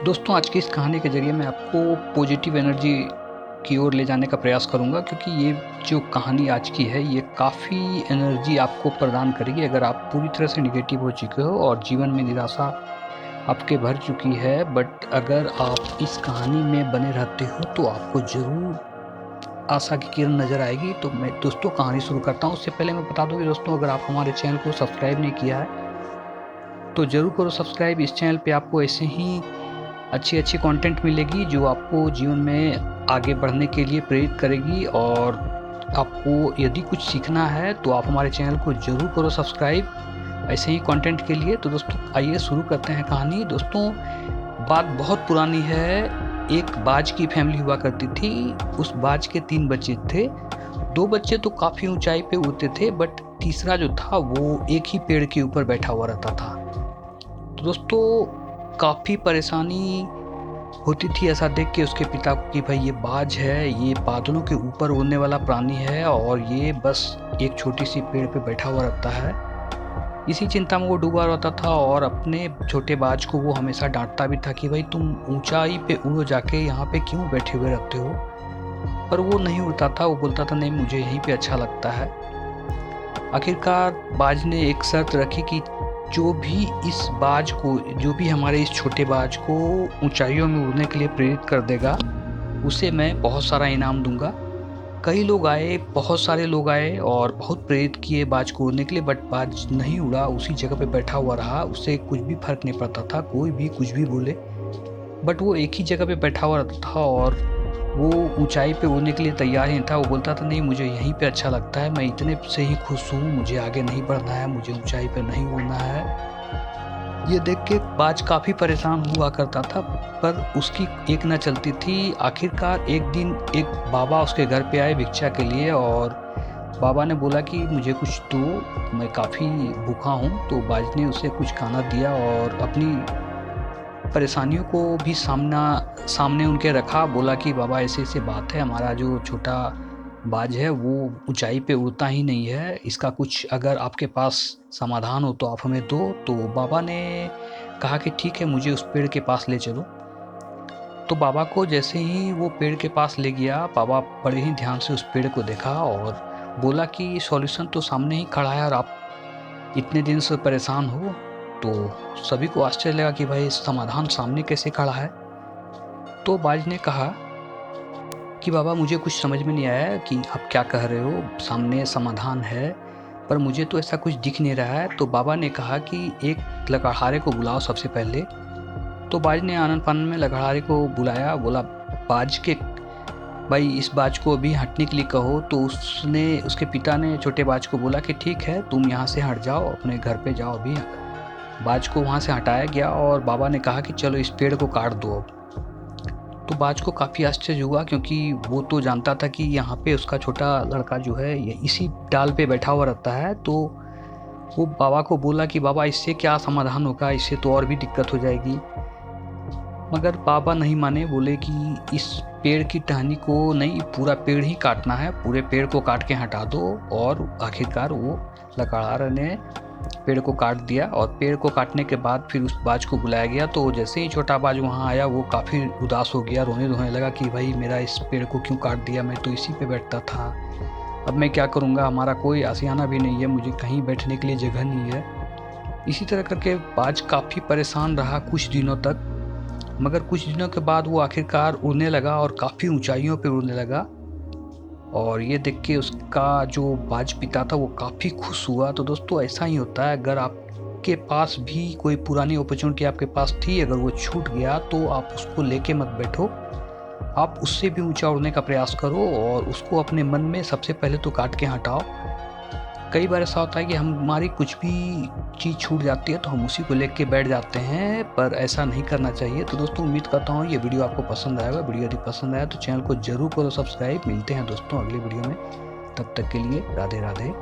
दोस्तों, आज की इस कहानी के ज़रिए मैं आपको पॉजिटिव एनर्जी की ओर ले जाने का प्रयास करूँगा, क्योंकि ये जो कहानी आज की है ये काफ़ी एनर्जी आपको प्रदान करेगी अगर आप पूरी तरह से नेगेटिव हो चुके हो और जीवन में निराशा आपके भर चुकी है। बट अगर आप इस कहानी में बने रहते हो तो आपको ज़रूर आशा की किरण नज़र आएगी। तो मैं दोस्तों कहानी शुरू करता हूँ। उससे पहले मैं बता दूँ कि दोस्तों, अगर आप हमारे चैनल को सब्सक्राइब नहीं किया है तो ज़रूर करो सब्सक्राइब। इस चैनल पे आपको ऐसे ही अच्छी-अच्छी कंटेंट मिलेगी जो आपको जीवन में आगे बढ़ने के लिए प्रेरित करेगी। और आपको यदि कुछ सीखना है तो आप हमारे चैनल को ज़रूर करो सब्सक्राइब ऐसे ही कंटेंट के लिए। तो दोस्तों आइए शुरू करते हैं कहानी। दोस्तों, बात बहुत पुरानी है। एक बाज की फैमिली हुआ करती थी। उस बाज के 3 बच्चे थे। 2 बच्चे तो काफ़ी ऊँचाई पे उड़ते थे, बट तीसरा जो था वो एक ही पेड़ के ऊपर बैठा हुआ रहता था। तो दोस्तों, काफ़ी परेशानी होती थी ऐसा देख के उसके पिता को कि भाई ये बाज है, ये बादलों के ऊपर उड़ने वाला प्राणी है और ये बस एक छोटी-सी पेड़ पे बैठा हुआ रहता है। इसी चिंता में वो डूबा रहता था और अपने छोटे बाज को वो हमेशा डाँटता भी था कि भाई तुम ऊँचाई पे उड़ जाके यहाँ पे क्यों बैठे हुए रहते हो? पर वो नहीं उड़ता था, वो बोलता था नहीं, मुझे यहीं पे अच्छा लगता है। आखिरकार बाज ने एक शर्त रखी कि जो भी हमारे इस छोटे बाज को ऊंचाइयों में उड़ने के लिए प्रेरित कर देगा, उसे मैं बहुत सारा इनाम दूंगा। कई लोग आए, बहुत सारे लोग आए और बहुत प्रेरित किए बाज को उड़ने के लिए, बट बाज नहीं उड़ा, उसी जगह पे बैठा हुआ रहा। उससे कुछ भी फर्क नहीं पड़ता था, कोई भी कुछ भी बोले, बट वो एक ही जगह पे बैठा हुआ रहता था और वो ऊंचाई पे उड़ने के लिए तैयार ही नहीं था। वो बोलता था नहीं, मुझे यहीं पे अच्छा लगता है, मैं इतने से ही खुश हूँ, मुझे आगे नहीं बढ़ना है, मुझे ऊंचाई पे नहीं उड़ना है। ये देख के बाज काफ़ी परेशान हुआ करता था, पर उसकी एक न चलती थी। आखिरकार एक दिन एक बाबा उसके घर पे आए भिक्षा के लिए और बाबा ने बोला कि मुझे कुछ दो, मैं काफ़ी भूखा हूँ। तो बाज ने उसे कुछ खाना दिया और अपनी परेशानियों को भी सामने उनके रखा। बोला कि बाबा ऐसे-ऐसे बात है, हमारा जो छोटा बाज है वो ऊँचाई पे उड़ता ही नहीं है, इसका कुछ अगर आपके पास समाधान हो तो आप हमें दो। तो बाबा ने कहा कि ठीक है, मुझे उस पेड़ के पास ले चलो। तो बाबा को जैसे ही वो पेड़ के पास ले गया, बाबा बड़े ही ध्यान से उस पेड़ को देखा और बोला कि सॉल्यूशन तो सामने ही खड़ा है और आप इतने दिन से परेशान हो। तो सभी को आश्चर्य लगा कि भाई समाधान सामने कैसे खड़ा है। तो बाज ने कहा कि बाबा, मुझे कुछ समझ में नहीं आया कि आप क्या कह रहे हो, सामने समाधान है पर मुझे तो ऐसा कुछ दिख नहीं रहा है। तो बाबा ने कहा कि एक लकड़हारे को बुलाओ सबसे पहले। तो बाज ने आनन-फानन में लकड़हारे को बुलाया। बोला बाज के भाई, इस बाज को अभी हटने के लिए कहो। तो उसके पिता ने छोटे बाज को बोला कि ठीक है, तुम यहाँ से हट जाओ, अपने घर पे जाओ अभी। बाज को वहाँ से हटाया गया और बाबा ने कहा कि चलो इस पेड़ को काट दो अब। तो बाज को काफ़ी आश्चर्य हुआ, क्योंकि वो तो जानता था कि यहाँ पे उसका छोटा लड़का जो है ये इसी डाल पे बैठा हुआ रहता है। तो वो बाबा को बोला कि बाबा, इससे क्या समाधान होगा, इससे तो और भी दिक्कत हो जाएगी। मगर बाबा नहीं माने, बोले कि इस पेड़ की टहनी को नहीं, पूरा पेड़ ही काटना है, पूरे पेड़ को काट के हटा दो। और आखिरकार वो लकड़हारे ने पेड़ को काट दिया और पेड़ को काटने के बाद फिर उस बाज को बुलाया गया। तो जैसे ही छोटा बाज वहाँ आया, वो काफ़ी उदास हो गया, रोने-धोने लगा कि भाई मेरा इस पेड़ को क्यों काट दिया, मैं तो इसी पे बैठता था, अब मैं क्या करूँगा, हमारा कोई आशियाना भी नहीं है, मुझे कहीं बैठने के लिए जगह नहीं है। इसी तरह करके बाज काफ़ी परेशान रहा कुछ दिनों तक। मगर कुछ दिनों के बाद वो आखिरकार उड़ने लगा और काफ़ी ऊँचाइयों पे उड़ने लगा। और ये देख के उसका जो बाज पिता था वो काफ़ी खुश हुआ। तो दोस्तों, ऐसा ही होता है, अगर आपके पास भी कोई पुरानी अपॉर्चुनिटी आपके पास थी, अगर वो छूट गया तो आप उसको लेके मत बैठो। आप उससे भी ऊँचा उड़ने का प्रयास करो और उसको अपने मन में सबसे पहले तो काट के हटाओ। कई बार ऐसा होता है कि हमारी कुछ भी चीज़ छूट जाती है तो हम उसी को लेके बैठ जाते हैं, पर ऐसा नहीं करना चाहिए। तो दोस्तों, उम्मीद करता हूँ ये वीडियो आपको पसंद आएगा। वीडियो यदि पसंद आया तो चैनल को ज़रूर करो सब्सक्राइब। मिलते हैं दोस्तों अगले वीडियो में, तब तक के लिए राधे राधे।